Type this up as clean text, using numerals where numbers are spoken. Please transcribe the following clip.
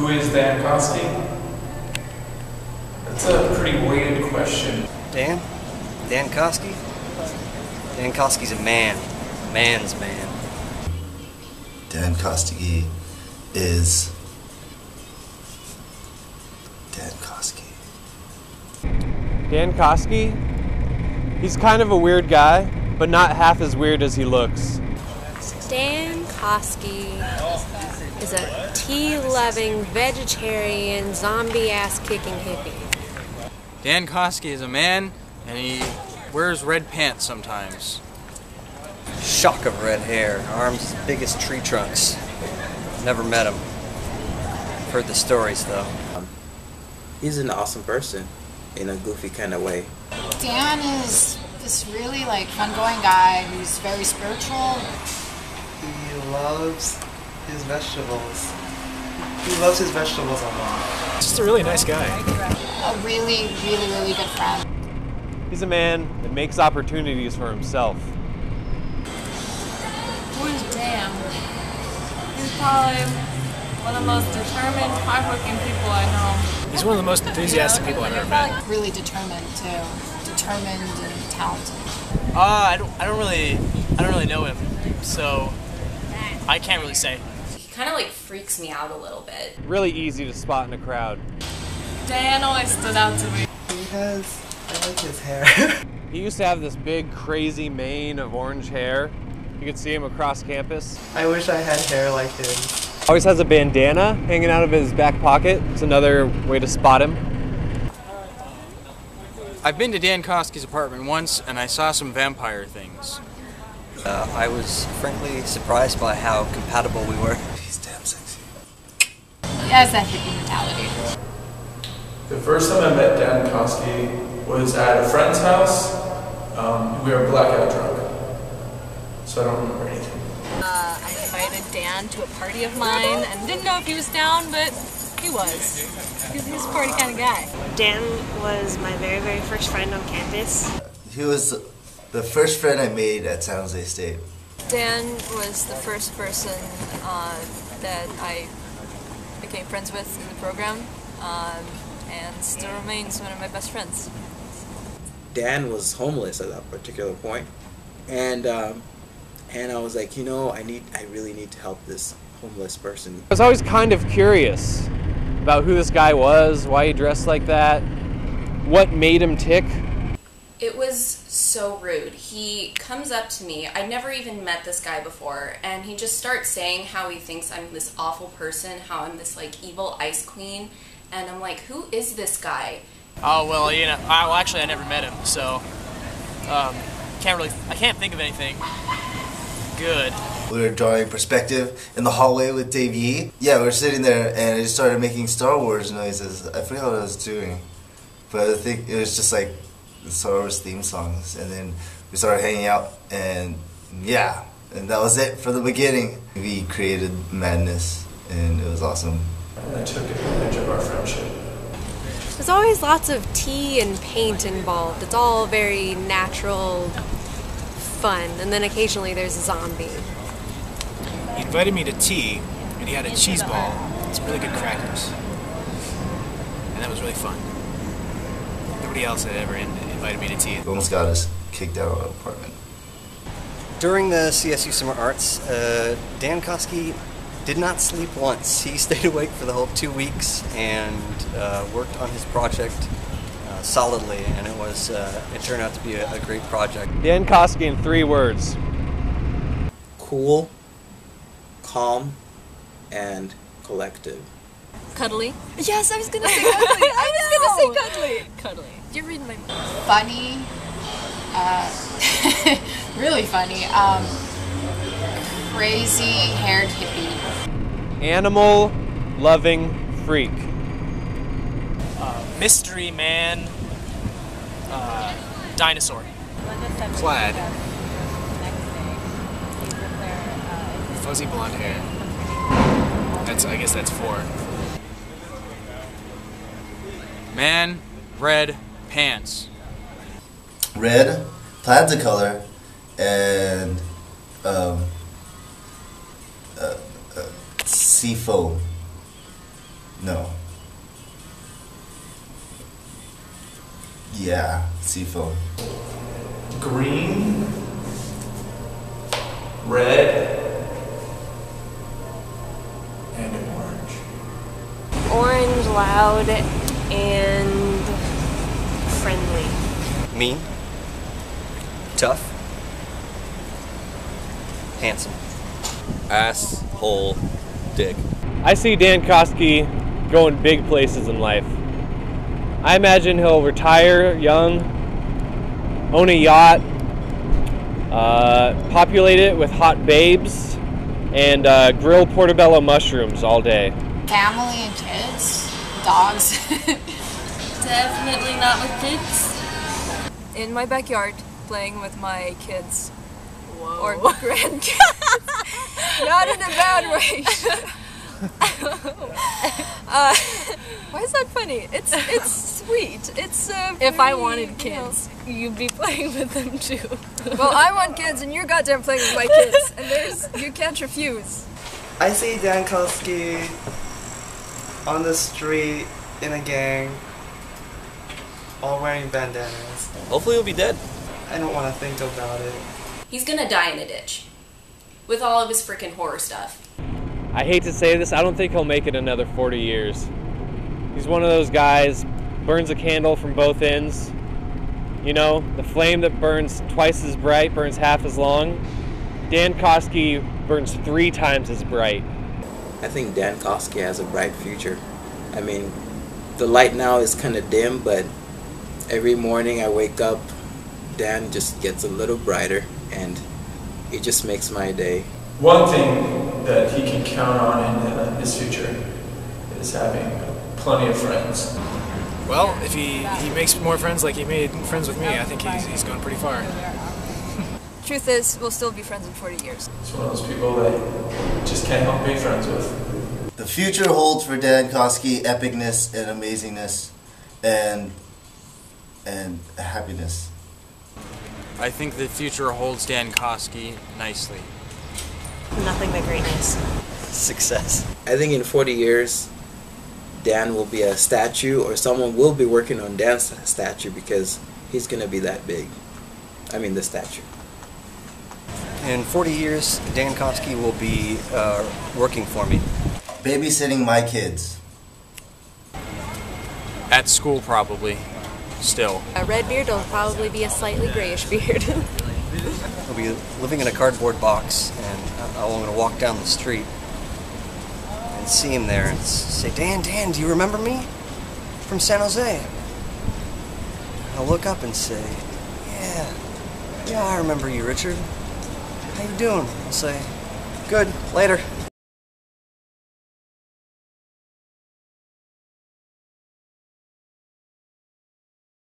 Who is Dan Koskie? That's a pretty weighted question. Dan Koskie? Dan Koskie's a man. Man's man. Dan Koskie is Dan Koskie. Dan Koskie? He's kind of a weird guy, but not half as weird as he looks. Dan Koskie is a tea-loving, vegetarian, zombie-ass-kicking hippie. Dan Koskie is a man, and he wears red pants sometimes. Shock of red hair, arms as big as tree trunks. Never met him. Heard the stories though. He's an awesome person in a goofy kind of way. Dan is this really fun-going guy who's very spiritual. He loves his vegetables. He loves his vegetables a lot. Just a really nice guy. A really, really, really good friend. He's a man that makes opportunities for himself. Who is Dan? He's probably one of the most determined, hardworking people I know. He's one of the most enthusiastic people I've ever met. Really determined too. Determined and talented. I don't really know him, so I can't really say. He kind of freaks me out a little bit. Really easy to spot in a crowd. Dan always stood out to me. I like his hair. He used to have this big, crazy mane of orange hair. You could see him across campus. I wish I had hair like his. Always has a bandana hanging out of his back pocket. It's another way to spot him. I've been to Dan Koskie's apartment once, and I saw some vampire things. I was frankly surprised by how compatible we were. He's damn sexy. He has that hippie mentality. The first time I met Dan Koskie was at a friend's house. We were blackout drunk, so I don't remember anything. I invited Dan to a party of mine and didn't know if he was down, but he was. He's a party kind of guy. Dan was my very, very first friend on campus. He was the first friend I made at San Jose State. Dan was the first person that I became friends with in the program, and still remains one of my best friends. Dan was homeless at that particular point, and I was like, I really need to help this homeless person. I was always kind of curious about who this guy was, why he dressed like that, what made him tick. It was so rude. He comes up to me, I'd never even met this guy before, and he just starts saying how he thinks I'm this awful person, how I'm this evil ice queen, and I'm like, who is this guy? Oh well, actually I never met him, so I can't think of anything good. We were drawing perspective in the hallway with Dave Yee. Yeah, we were sitting there and I just started making Star Wars noises. I forgot what I was doing, but I think it was just the Star Wars theme songs, and then we started hanging out, and yeah, and that was it for the beginning. We created madness, and it was awesome. And I took advantage of our friendship. There's always lots of tea and paint involved. It's all very natural, fun, and then occasionally there's a zombie. He invited me to tea, and he had a cheese ball and some really good crackers. And that was really fun. Nobody else had ever invited me to tea. He almost got us kicked out of our apartment. During the CSU Summer Arts, Dan Koskie did not sleep once. He stayed awake for the whole 2 weeks and worked on his project solidly, and it turned out to be a great project. Dan Koskie in 3 words. Cool, calm, and collective. Cuddly. Yes, I was gonna say cuddly. I was gonna say cuddly. Cuddly. You're reading my mind. Funny. Really funny. Crazy haired hippie. Animal loving freak. Mystery man. Dinosaur. Plaid. Fuzzy blonde hair. I guess that's 4. Man, red pants. Red, plaid's a color, and seafoam. No. Yeah, seafoam. Green, red, and orange. Orange, loud, and friendly. Mean, tough, handsome. Asshole dick. I see Dan Koskie going big places in life. I imagine he'll retire young, own a yacht, populate it with hot babes, and grill portobello mushrooms all day. Family and kids, dogs. Definitely not with kids. In my backyard, playing with my kids. Whoa. Or grandkids. Not in a bad way. Why is that funny? It's sweet. It's If I wanted kids, you'd be playing with them too. Well, I want kids, and you're goddamn playing with my kids, and you can't refuse. I see Dan Koskie on the street in a gang, all wearing bandanas. Hopefully he'll be dead. I don't want to think about it. He's gonna die in a ditch. With all of his freaking horror stuff. I hate to say this, I don't think he'll make it another 40 years. He's one of those guys, burns a candle from both ends. You know, the flame that burns twice as bright burns half as long. Dan Koskie burns 3 times as bright. I think Dan Koskie has a bright future. I mean, the light now is kind of dim, but every morning I wake up, Dan just gets a little brighter, and it just makes my day. One thing that he can count on in his future is having plenty of friends. Well, if he makes more friends like he made friends with me, I think he's going pretty far. Truth is, we'll still be friends in 40 years. It's one of those people that you just can't help being friends with. The future holds for Dan Koskie epicness and amazingness and happiness. I think the future holds Dan Koskie nicely. Nothing but greatness. Success. I think in 40 years, Dan will be a statue, or someone will be working on Dan's statue because he's going to be that big. I mean, the statue. In 40 years, Dan Koskie will be working for me. Babysitting my kids. At school, probably. Still. A red beard will probably be a slightly grayish beard. I'll be living in a cardboard box, and I'm going to walk down the street and see him there and say, Dan, do you remember me? From San Jose. I'll look up and say, yeah, I remember you, Richard. How you doing? I'll say, good, later.